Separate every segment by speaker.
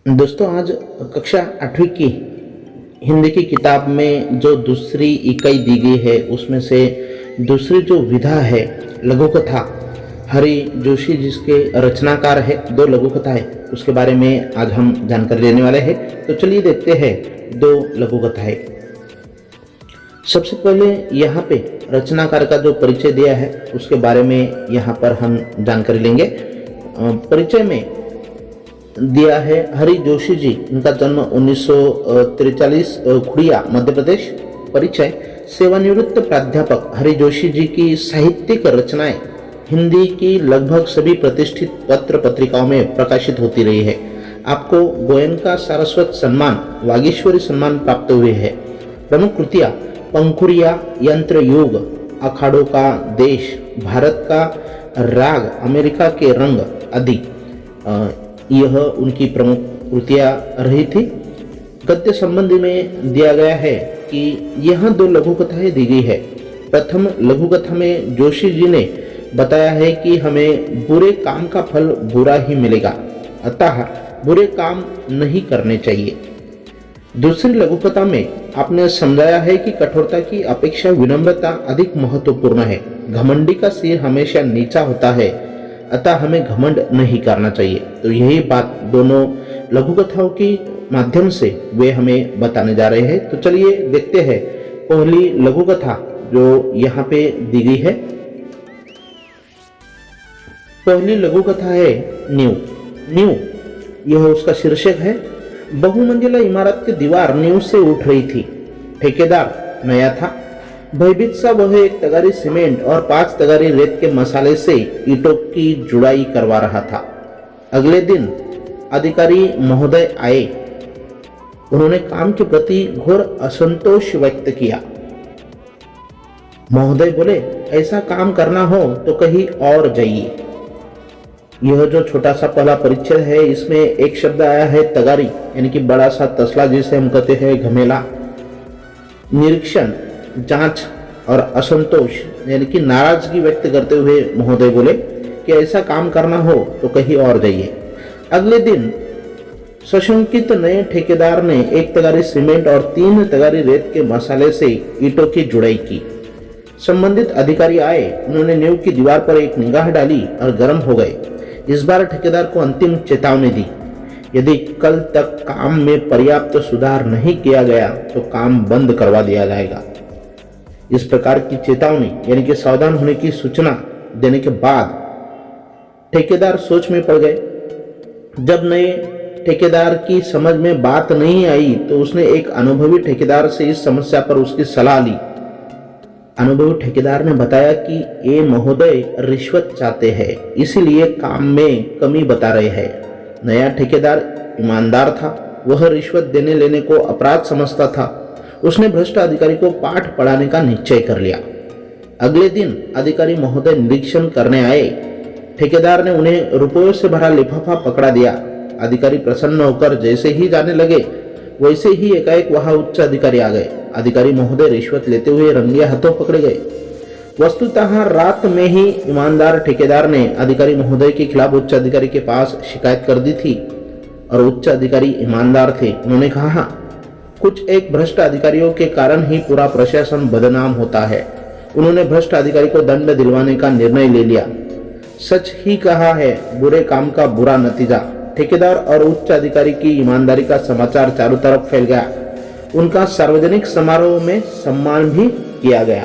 Speaker 1: दोस्तों, आज कक्षा 8वीं की हिंदी की किताब में जो दूसरी इकाई दी गई है उसमें से दूसरी जो विधा है लघु कथा, हरि जोशी जिसके रचनाकार है, दो लघु कथा है, उसके बारे में आज हम जानकारी लेने वाले हैं। तो चलिए देखते हैं दो लघु कथाएं। सबसे पहले यहाँ पे रचनाकार का जो परिचय दिया है उसके बारे में यहाँ पर हम जानकारी लेंगे। परिचय में दिया है हरि जोशी जी, इनका जन्म 1943 खुड़िया मध्य प्रदेश। परिचय: सेवानिवृत्त प्राध्यापक हरि जोशी जी की साहित्यिक रचनाएं हिंदी की लगभग सभी प्रतिष्ठित पत्र पत्रिकाओं में प्रकाशित होती रही है। आपको गोयनका सारस्वत सम्मान, वागीश्वरी सम्मान प्राप्त हुए हैं। प्रमुख कृतियां: पंखुड़िया, यंत्र युग, अखाड़ों का देश, भारत का राग, अमेरिका के रंग आदि यह उनकी प्रमुख कृतियां रही थी। गद्य संबंधी में दिया गया है कि यहाँ दो लघु कथाएं दी गई है। प्रथम लघु कथा में जोशी जी ने बताया है कि हमें बुरे काम का फल बुरा ही मिलेगा, अतः बुरे काम नहीं करने चाहिए। दूसरी लघु कथा में आपने समझाया है कि कठोरता की अपेक्षा विनम्रता अधिक महत्वपूर्ण है। घमंडी का सिर हमेशा नीचा होता है, अतः हमें घमंड नहीं करना चाहिए। तो यही बात दोनों लघु कथाओं के माध्यम से वे हमें बताने जा रहे हैं। तो चलिए देखते हैं पहली लघु कथा जो यहाँ पे दी गई है। पहली लघु कथा है नींव। यह उसका शीर्षक है। बहुमंजिला इमारत की दीवार नींव से उठ रही थी। ठेकेदार नया था। भयभीत सा वह 1 तगारी सीमेंट और 5 तगारी रेत के मसाले से ईंटों की जुड़ाई करवा रहा था। अगले दिन अधिकारी महोदय आए। उन्होंने काम के प्रति घोर असंतोष व्यक्त किया। महोदय बोले, ऐसा काम करना हो तो कहीं और जाइए। यह जो छोटा सा पहला परिच्छेद है, इसमें एक शब्द आया है तगारी, यानी कि बड़ा सा तसला जिसे हम कहते हैं घमेला। निरीक्षण, जांच और असंतोष यानी कि नाराजगी व्यक्त करते हुए महोदय बोले कि ऐसा काम करना हो तो कहीं और जाइए। अगले दिन सशंकित नए ठेकेदार ने 1 तगारी सीमेंट और 3 तगारी रेत के मसाले से ईंटों की जुड़ाई की। संबंधित अधिकारी आए। उन्होंने नींव की दीवार पर एक निगाह डाली और गर्म हो गए। इस बार ठेकेदार को अंतिम चेतावनी दी, यदि कल तक काम में पर्याप्त सुधार नहीं किया गया तो काम बंद करवा दिया जाएगा। इस प्रकार की चेतावनी यानी कि सावधान होने की सूचना देने के बाद ठेकेदार सोच में पड़ गए। जब नए ठेकेदार की समझ में बात नहीं आई तो उसने एक अनुभवी ठेकेदार से इस समस्या पर उसकी सलाह ली। अनुभवी ठेकेदार ने बताया कि ये महोदय रिश्वत चाहते हैं, इसीलिए काम में कमी बता रहे हैं। नया ठेकेदार ईमानदार था। वह रिश्वत देने लेने को अपराध समझता था। उसने भ्रष्ट अधिकारी को पाठ पढ़ाने का निश्चय कर लिया। अगले दिन अधिकारी महोदय निरीक्षण करने आए। ठेकेदार ने उन्हें रुपयों से भरा लिफाफा पकड़ा दिया। अधिकारी प्रसन्न होकर जैसे ही जाने लगे वैसे ही एकाएक वहां उच्च अधिकारी आ गए। अधिकारी महोदय रिश्वत लेते हुए रंगे हाथों पकड़े गए। वस्तुतः रात में ही ईमानदार ठेकेदार ने अधिकारी महोदय के खिलाफ उच्च अधिकारी के पास शिकायत कर दी थी और उच्च अधिकारी ईमानदार थे। उन्होंने कहा, कुछ एक भ्रष्ट अधिकारियों के कारण ही पूरा प्रशासन बदनाम होता है। उन्होंने भ्रष्ट अधिकारी को दंड दिलवाने का निर्णय ले लिया। सच ही कहा है, बुरे काम का बुरा नतीजा। ठेकेदार और उच्च अधिकारी की ईमानदारी का समाचार चारों तरफ फैल गया। उनका सार्वजनिक समारोह में सम्मान भी किया गया।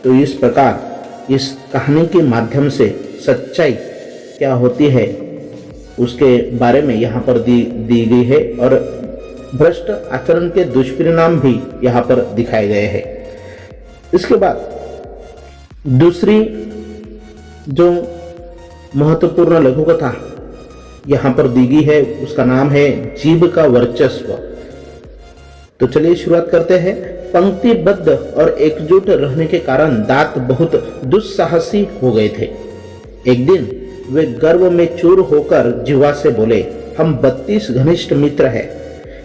Speaker 1: तो इस प्रकार इस कहानी के माध्यम से सच्चाई क्या होती है उसके बारे में यहाँ पर दी गई है और भ्रष्ट आचरण के दुष्परिणाम भी यहाँ पर दिखाए गए हैं। इसके बाद दूसरी जो महत्वपूर्ण लघु कथा यहाँ पर दी गई है उसका नाम है जीभ का वर्चस्व। तो चलिए शुरुआत करते हैं। पंक्तिबद्ध और एकजुट रहने के कारण दांत बहुत दुस्साहसी हो गए थे। एक दिन वे गर्व में चूर होकर जिह्वा से बोले, हम 32 घनिष्ठ मित्र हैं,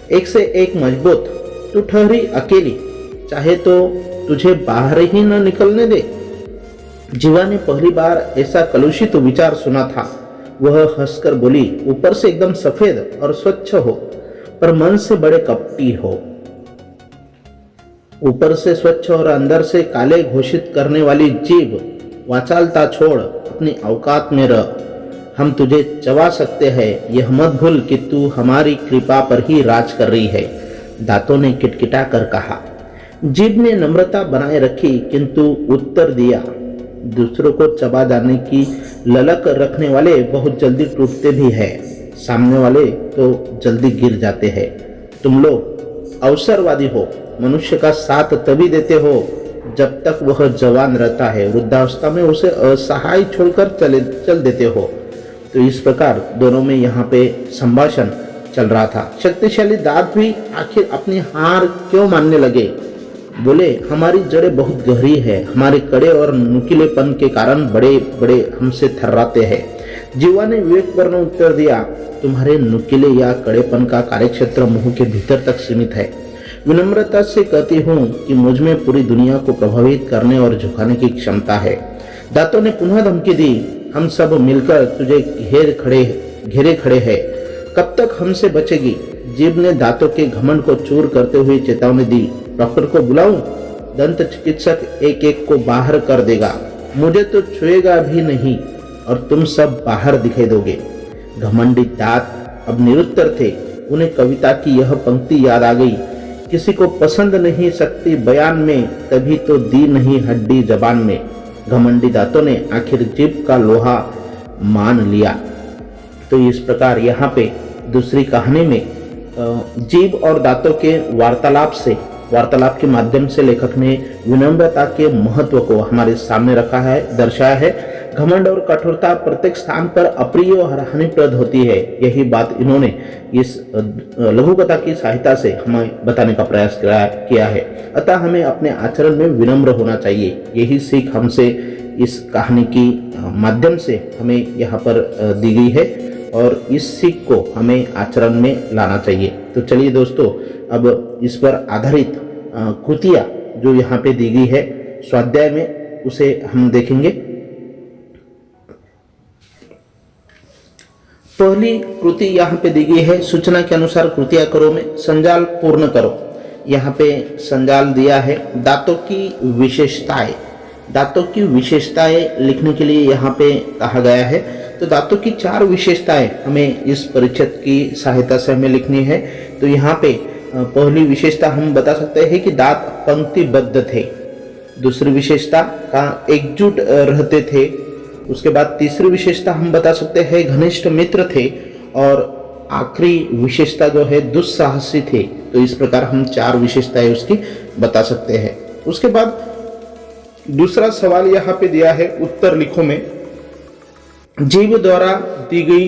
Speaker 1: एक से एक मजबूत। तू ठहरी अकेली, चाहे तो तुझे बाहर ही न निकलने दे। जीवा ने पहली बार ऐसा कलुषित विचार सुना था। वह हंसकर बोली, ऊपर से एकदम सफेद और स्वच्छ हो, पर मन से बड़े कपटी हो। ऊपर से स्वच्छ और अंदर से काले घोषित करने वाली जीभ, वाचालता छोड़ अपनी औकात में रह। हम तुझे चबा सकते हैं, यह मत भूल कि तू हमारी कृपा पर ही राज कर रही है, दांतों ने किटकिटा कर कहा। जीभ ने नम्रता बनाए रखी किंतु उत्तर दिया, दूसरों को चबा जाने की ललक रखने वाले बहुत जल्दी टूटते भी हैं, सामने वाले तो जल्दी गिर जाते हैं। तुम लोग अवसरवादी हो, मनुष्य का साथ तभी देते हो जब तक वह जवान रहता है, वृद्धावस्था में उसे असहाय छोड़कर चल देते हो। तो इस प्रकार दोनों में यहाँ पे संभाषण चल रहा था। शक्तिशाली दांत भी आखिर अपनी हार क्यों मानने लगे? बोले, हमारी जड़ें बहुत गहरी है, हमारे कड़े और नुकीलेपन के कारण बड़े बड़े हमसे थर्राते हैं। जीवा ने विवेकपूर्ण उत्तर दिया, तुम्हारे नुकीले या कड़ेपन का कार्यक्षेत्र मुंह के भीतर तक सीमित है। विनम्रता से कहती हूँ कि मुझ में पूरी दुनिया को प्रभावित करने और झुकाने की क्षमता है। दांतों ने पुनः धमकी दी, हम सब मिलकर तुझे घेरे खड़े हैं, कब तक हमसे बचेगी? जीभ ने दांतों के घमंड को चूर करते हुए चेतावनी दी, डॉक्टर को बुलाऊं? दंत चिकित्सक एक एक को बाहर कर देगा, मुझे तो छुएगा भी नहीं और तुम सब बाहर दिखाई दोगे। घमंडी दांत अब निरुत्तर थे। उन्हें कविता की यह पंक्ति याद आ गई, किसी को पसंद नहीं सकती बयान में, तभी तो दी नहीं हड्डी जबान में। घमंडी दांतों ने आखिर जीभ का लोहा मान लिया। तो इस प्रकार यहाँ पे दूसरी कहानी में जीभ और दांतों के वार्तालाप के माध्यम से लेखक ने विनम्रता के महत्व को हमारे सामने रखा है, दर्शाया है। घमंड और कठोरता प्रत्येक स्थान पर अप्रिय और हानिप्रद होती है, यही बात इन्होंने इस लघुकथा की सहायता से हमें बताने का प्रयास किया है। अतः हमें अपने आचरण में विनम्र होना चाहिए, यही सीख हमसे इस कहानी की माध्यम से हमें यहाँ पर दी गई है और इस सीख को हमें आचरण में लाना चाहिए। तो चलिए दोस्तों, अब इस पर आधारित कृतियाँ जो यहाँ पे दी गई है स्वाध्याय में, उसे हम देखेंगे। पहली कृति यहाँ पे दी गई है, सूचना के अनुसार कृतियाँ करो में संजाल पूर्ण करो। यहाँ पे संजाल दिया है, दांतों की विशेषताएं। दांतों की विशेषताएं लिखने के लिए यहाँ पे कहा गया है। तो दांतों की 4 विशेषताएं हमें इस परिच्छेद की सहायता से हमें लिखनी है। तो यहाँ पे पहली विशेषता हम बता सकते हैं कि दांत पंक्तिबद्ध थे। दूसरी विशेषता का एकजुट रहते थे। उसके बाद तीसरी विशेषता हम बता सकते हैं घनिष्ठ मित्र थे। और आखिरी विशेषता जो है दुस्साहसी थे। तो इस प्रकार हम 4 विशेषताएं उसकी बता सकते हैं। उसके बाद दूसरा सवाल यहाँ पे दिया है, उत्तर लिखो में जीभ द्वारा दी गई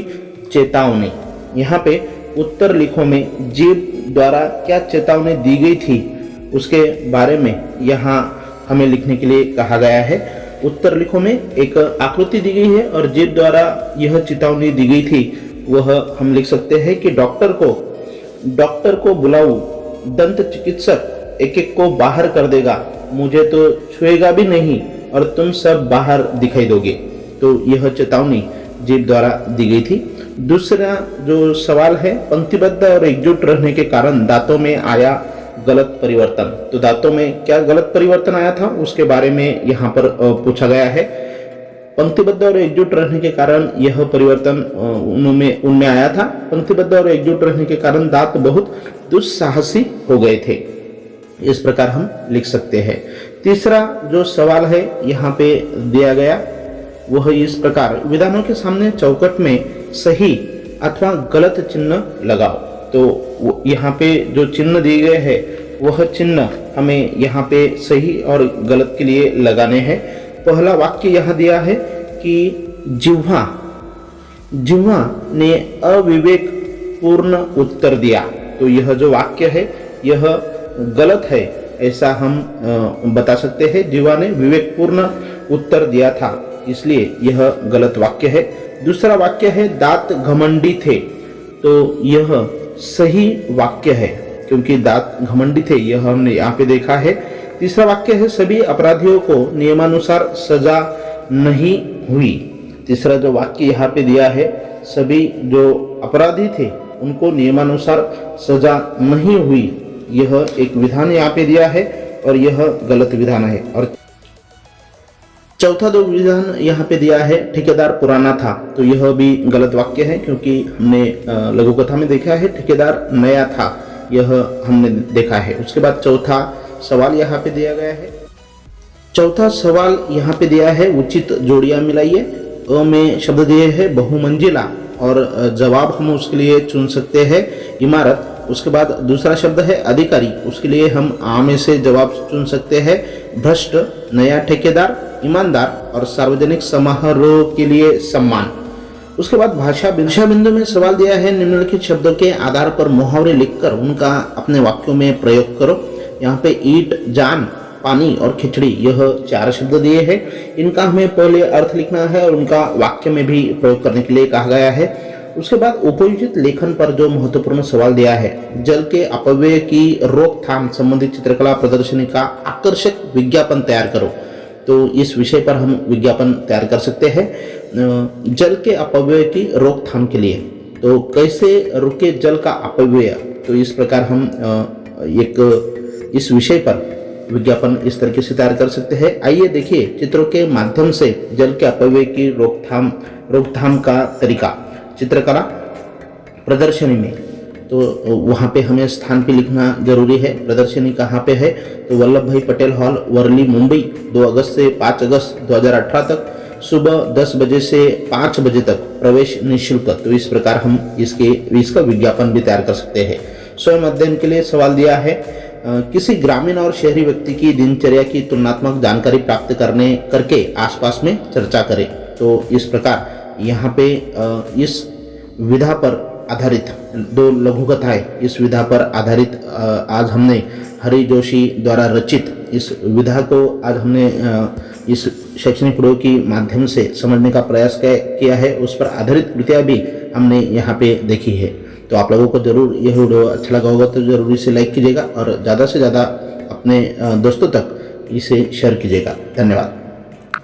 Speaker 1: चेतावनी। यहाँ पे उत्तर लिखो में जीभ द्वारा क्या चेतावनी दी गई थी उसके बारे में यहाँ हमें लिखने के लिए कहा गया है। उत्तर लिखो में एक आकृति दी गई है और जीभ द्वारा यह चेतावनी दी गई थी, वह हम लिख सकते हैं कि डॉक्टर को बुलाऊं, दंत चिकित्सक एक एक को बाहर कर देगा, मुझे तो छुएगा भी नहीं और तुम सब बाहर दिखाई दोगे। तो यह चेतावनी जीभ द्वारा दी गई थी। दूसरा जो सवाल है, पंक्तिबद्ध और एकजुट रहने के कारण दांतों में आया गलत परिवर्तन। तो दांतों में क्या गलत परिवर्तन आया था उसके बारे में यहाँ पर पूछा गया है। पंक्तिबद्ध और एकजुट रहने के कारण यह परिवर्तन उनमें आया था। पंक्तिबद्ध और एकजुट रहने के कारण दांत बहुत दुस्साहसी हो गए थे, इस प्रकार हम लिख सकते हैं। तीसरा जो सवाल है यहाँ पे दिया गया वह इस प्रकार, विधानों के सामने चौकट में सही अथवा गलत चिन्ह लगाओ। तो यहाँ पे जो चिन्ह दिए गए हैं वह चिन्ह हमें यहाँ पे सही और गलत के लिए लगाने हैं। पहला वाक्य यहाँ दिया है कि जिह्वा ने अविवेकपूर्ण उत्तर दिया। तो यह जो वाक्य है यह गलत है, ऐसा हम बता सकते हैं। जिह्वा ने विवेकपूर्ण उत्तर दिया था, इसलिए यह गलत वाक्य है। दूसरा वाक्य है दांत घमंडी थे, तो यह सही वाक्य है क्योंकि दांत घमंडी थे, यह हमने यहाँ पे देखा है। तीसरा वाक्य है सभी अपराधियों को नियमानुसार सजा नहीं हुई। तीसरा जो वाक्य यहाँ पे दिया है, सभी जो अपराधी थे उनको नियमानुसार सजा नहीं हुई, यह एक विधान यहाँ पे दिया है और यह गलत विधान है। और चौथा जो विधान यहाँ पे दिया है, ठेकेदार पुराना था, तो यह भी गलत वाक्य है, क्योंकि हमने लघु कथा में देखा है ठेकेदार नया था, यह हमने देखा है। उसके बाद चौथा सवाल यहाँ पे दिया गया है। चौथा सवाल यहाँ पे दिया है उचित जोड़ियां मिलाइए। अ में शब्द दिए हैं बहुमंजिला और जवाब हम उसके लिए चुन सकते हैं इमारत। उसके बाद दूसरा शब्द है अधिकारी, उसके लिए हम आ में से जवाब चुन सकते हैं भ्रष्ट, नया ठेकेदार, ईमानदार और सार्वजनिक समारोह के लिए सम्मान। उसके बाद भाषा बिंदु में सवाल दिया है निम्नलिखित शब्दों के आधार पर मुहावरे लिखकर उनका अपने वाक्यों में प्रयोग करो। यहाँ पे ईट, जान, पानी और खिचड़ी, यह 4 शब्द दिए हैं। इनका हमें पहले अर्थ लिखना है और उनका वाक्य में भी प्रयोग करने के लिए कहा गया है। उसके बाद उपयोजित लेखन पर जो महत्वपूर्ण सवाल दिया है, जल के अपव्यय की रोकथाम संबंधित चित्रकला प्रदर्शनी का आकर्षक विज्ञापन तैयार करो। तो इस विषय पर हम विज्ञापन तैयार कर सकते हैं जल के अपव्यय की रोकथाम के लिए। तो कैसे रुके जल का अपव्यय, तो इस प्रकार हम एक इस विषय पर विज्ञापन इस तरीके से तैयार कर सकते हैं। आइए देखिए चित्रों के माध्यम से जल के अपव्यय की रोकथाम का तरीका चित्रकला प्रदर्शनी में। तो वहाँ पे हमें स्थान पे लिखना जरूरी है। प्रदर्शनी कहाँ पे है, तो वल्लभ भाई पटेल हॉल, वर्ली, मुंबई, 2 अगस्त से 5 अगस्त 2018 तक, सुबह 10 बजे से 5 बजे तक, प्रवेश निःशुल्क। तो इस प्रकार हम इसका विज्ञापन भी तैयार कर सकते हैं। स्वयं अध्ययन के लिए सवाल दिया है किसी ग्रामीण और शहरी व्यक्ति की दिनचर्या की तुलनात्मक जानकारी प्राप्त करके आसपास में चर्चा करें। तो इस प्रकार यहाँ पे इस विधा पर आधारित 2 लघु कथाएं, इस विधा पर आधारित आज हमने हरि जोशी द्वारा रचित इस विधा को आज हमने इस शैक्षणिक वीडियो के माध्यम से समझने का प्रयास किया है। उस पर आधारित कृतियाँ भी हमने यहाँ पे देखी है। तो आप लोगों को जरूर यह वीडियो अच्छा लगा होगा तो जरूर इसे लाइक कीजिएगा और ज़्यादा से ज़्यादा अपने दोस्तों तक इसे शेयर कीजिएगा। धन्यवाद।